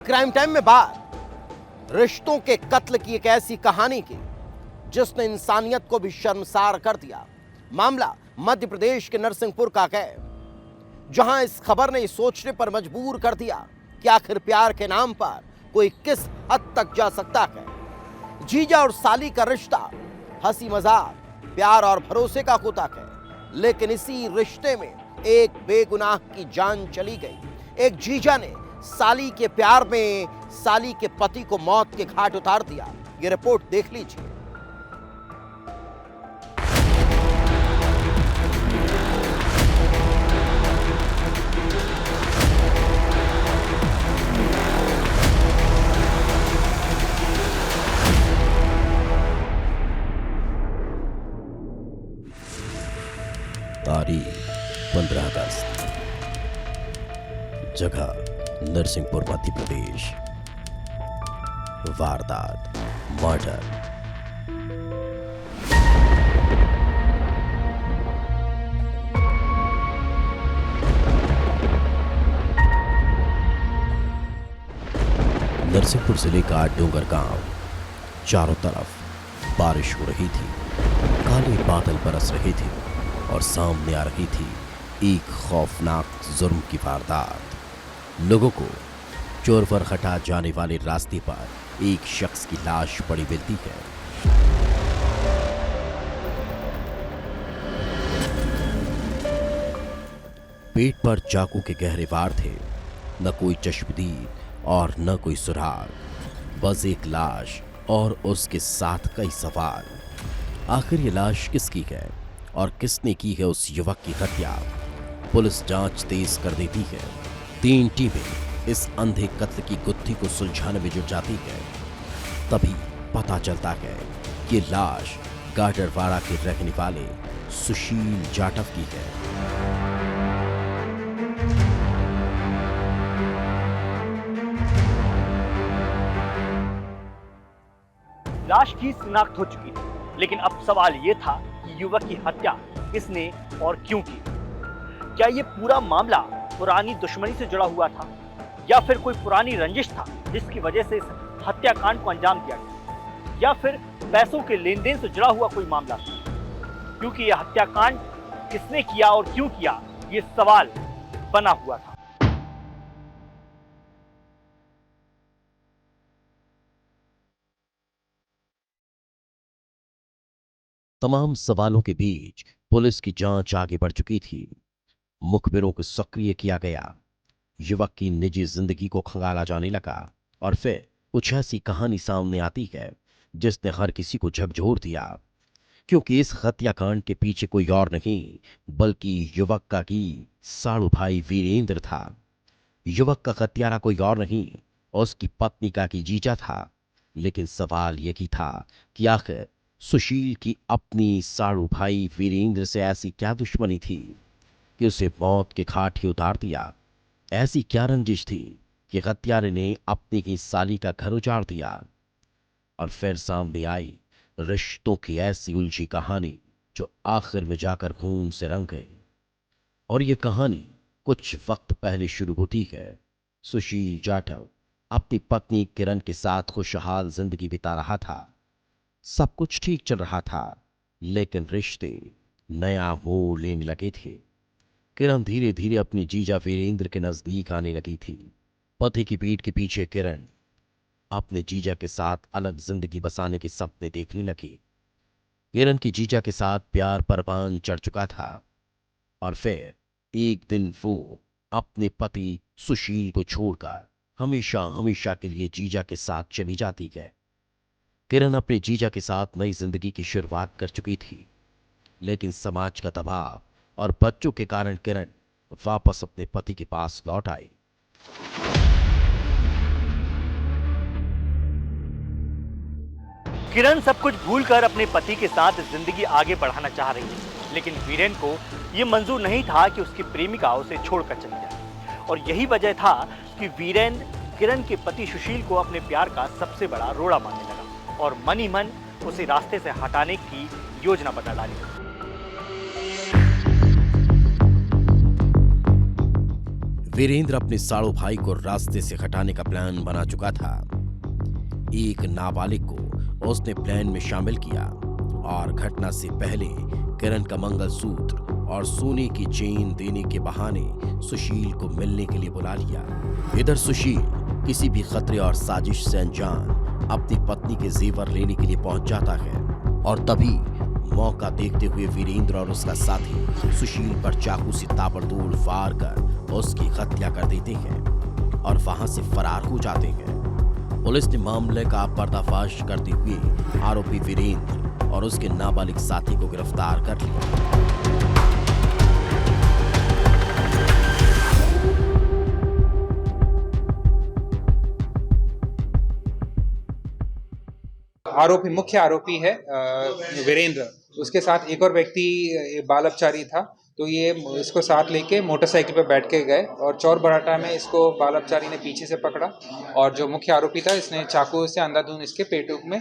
Crime time में बात रिश्तों के कत्ल की एक ऐसी कहानी की जिसने इंसानियत को भी शर्मसार कर दिया। मामला मध्य प्रदेश के नरसिंहपुर का है, जहां इस खबर ने सोचने पर मजबूर कर दिया कि आखिर प्यार के नाम पर कोई किस हद तक जा सकता है। जीजा और साली का रिश्ता हंसी मजाक, प्यार और भरोसे का होता है, लेकिन इसी रिश्ते में एक बेगुनाह की जान चली गई। एक जीजा ने साली के प्यार में साली के पति को मौत के घाट उतार दिया। ये रिपोर्ट देख लीजिए। तारीख 15 अगस्त, जगह नरसिंहपुर मध्य प्रदेश। वारदात मर्डर। नरसिंहपुर जिले का डोंगर गांव, चारों तरफ बारिश हो रही थी, काले बादल बरस रहे थे और सामने आ रही थी एक खौफनाक जुर्म की वारदात। लोगों को चोर हटा जाने वाले रास्ते पर एक शख्स की लाश पड़ी मिलती है। पेट पर चाकू के गहरे वार थे, न कोई चश्मदीद और न कोई सुराग, बस एक लाश और उसके साथ कई सवाल। आखिर ये लाश किसकी है और किसने की है उस युवक की हत्या? पुलिस जांच तेज कर देती है। 3 टीमें इस अंधे कत्ल की गुत्थी को सुलझाने में जुट जाती है। तभी पता चलता है कि लाश गाडरवाड़ा के रहने वाले सुशील जाटव की है। लाश की शिनाख्त हो चुकी थी, लेकिन अब सवाल यह था कि युवक की हत्या किसने और क्यों की। क्या यह पूरा मामला पुरानी दुश्मनी से जुड़ा हुआ था या फिर कोई पुरानी रंजिश था जिसकी वजह से इस हत्याकांड को अंजाम दिया गया, या फिर पैसों के लेन देन से जुड़ा हुआ कोई मामला था? क्योंकि यह हत्याकांड किसने किया और क्यों किया, यह सवाल बना हुआ था। तमाम सवालों के बीच पुलिस की जांच आगे बढ़ चुकी थी। मुखबिरों को सक्रिय किया गया। युवक की निजी जिंदगी को खंगाला जाने लगा और फिर कुछ ऐसी कहानी सामने आती है जिसने हर किसी को झकझोर दिया, क्योंकि इस हत्याकांड के पीछे कोई और नहीं बल्कि युवक का की साड़ू भाई वीरेंद्र था। युवक का हत्यारा कोई और नहीं, उसकी पत्नी का की जीजा था। लेकिन सवाल यही था कि आखिर सुशील की अपनी साड़ू भाई वीरेंद्र से ऐसी क्या दुश्मनी थी कि उसे मौत के घाट ही उतार दिया? ऐसी क्या रंजिश थी कि हत्यारे ने अपनी की साली का घर उजाड़ दिया? और फिर सामने आई रिश्तों की ऐसी उलझी कहानी जो आखिर में जाकर खून से रंग गई। और ये कहानी कुछ वक्त पहले शुरू होती है। सुशील जाटव अपनी पत्नी किरण के साथ खुशहाल जिंदगी बिता रहा था। सब कुछ ठीक चल रहा था, लेकिन रिश्ते नया मोड़ लेने लगे थे। किरण धीरे धीरे अपनी जीजा वीरेंद्र के नजदीक आने लगी थी। पति की पीठ के पीछे किरण अपने जीजा के साथ अलग जिंदगी बसाने के सपने देखने लगी। किरण की जीजा के साथ प्यार परवान चढ़ चुका था और फिर एक दिन वो अपने पति सुशील को छोड़कर हमेशा हमेशा के लिए जीजा के साथ चली जाती है। किरण अपने जीजा के साथ नई जिंदगी की शुरुआत कर चुकी थी, लेकिन समाज का दबाव और बच्चों के कारण किरण वापस अपने पति के पास लौट आई। किरण सब कुछ भूलकर अपने पति के साथ जिंदगी आगे बढ़ाना चाह रही है, लेकिन वीरेन को यह मंजूर नहीं था कि उसकी प्रेमिका उसे छोड़कर चली जाए। और यही वजह था कि वीरेन किरण के पति सुशील को अपने प्यार का सबसे बड़ा रोड़ा मानने लगा और मन ही मन उसे रास्ते से हटाने की योजना बना डाली। वीरेंद्र अपने साड़ू भाई को रास्ते से हटाने का प्लान बना चुका था। एक नाबालिग को उसने प्लान में शामिल किया और घटना से पहले किरण का मंगलसूत्र और सोने की चेन देने के बहाने सुशील को मिलने के लिए बुला लिया। इधर सुशील किसी भी खतरे और साजिश से अनजान अपनी पत्नी के जेवर लेने के लिए पहुंच जाता है और तभी मौका देखते हुए वीरेंद्र और उसका साथी सुशील पर चाकू से ताबड़तोड़ वार कर उसकी हत्या कर देते हैं और वहां से फरार हो जाते हैं। पुलिस ने मामले का पर्दाफाश करते हुए आरोपी वीरेंद्र और उसके नाबालिग साथी को गिरफ्तार कर लिया। आरोपी मुख्य आरोपी है वीरेंद्र। उसके साथ एक और व्यक्ति बाल अपचारी था, तो ये इसको साथ लेके मोटरसाइकिल पर बैठ के गए और चौर बराटा में इसको बाल अपचारी ने पीछे से पकड़ा और जो मुख्य आरोपी था इसने चाकू से अंधाधुंध इसके पेट में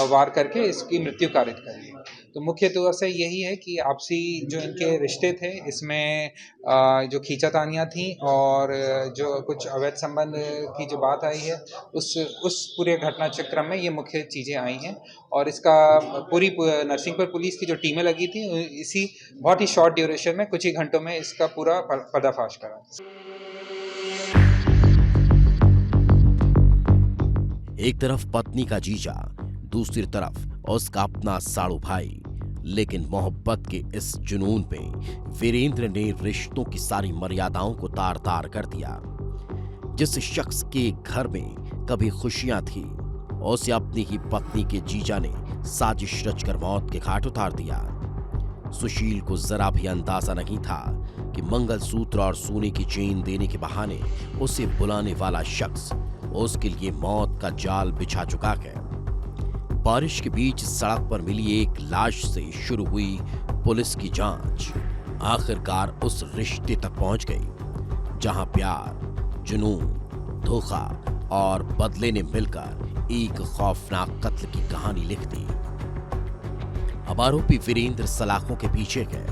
वार करके इसकी मृत्यु कारित कर दी। तो मुख्य तौर से यही है कि आपसी जो इनके रिश्ते थे इसमें जो खींचातानियाँ थी और जो कुछ अवैध संबंध की जो बात आई है उस पूरे घटना चक्र में ये मुख्य चीज़ें आई हैं और इसका पूरी नरसिंहपुर पुलिस की जो टीमें लगी थी इसी बहुत ही शॉर्ट ड्यूरेशन में कुछ ही घंटों में इसका पूरा पर्दाफाश करा। एक तरफ पत्नी का जीजा, दूसरी तरफ उसका अपना साड़ू भाई, लेकिन मोहब्बत के इस जुनून में वीरेंद्र ने रिश्तों की सारी मर्यादाओं को तार तार कर दिया। जिस शख्स के घर में कभी खुशियां थी उसे अपनी ही पत्नी के जीजा ने साजिश रचकर मौत के घाट उतार दिया। सुशील को जरा भी अंदाजा नहीं था कि मंगलसूत्र और सोने की चेन देने के बहाने उसे बुलाने वाला शख्स उसके लिए मौत का जाल बिछा चुका है। बारिश के बीच सड़क पर मिली एक लाश से शुरू हुई पुलिस की जांच आखिरकार उस रिश्ते तक पहुंच गई जहां प्यार, जुनून, धोखा और बदले ने मिलकर एक खौफनाक कत्ल की कहानी लिख दी। अब आरोपी वीरेंद्र सलाखों के पीछे है,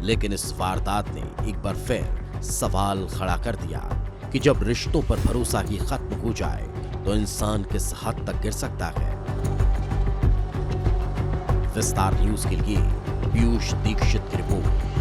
लेकिन इस वारदात ने एक बार फिर सवाल खड़ा कर दिया कि जब रिश्तों पर भरोसा ही खत्म हो जाए तो इंसान किस हद तक गिर सकता है। विस्तार न्यूज के लिए पीयूष दीक्षित की रिपोर्ट।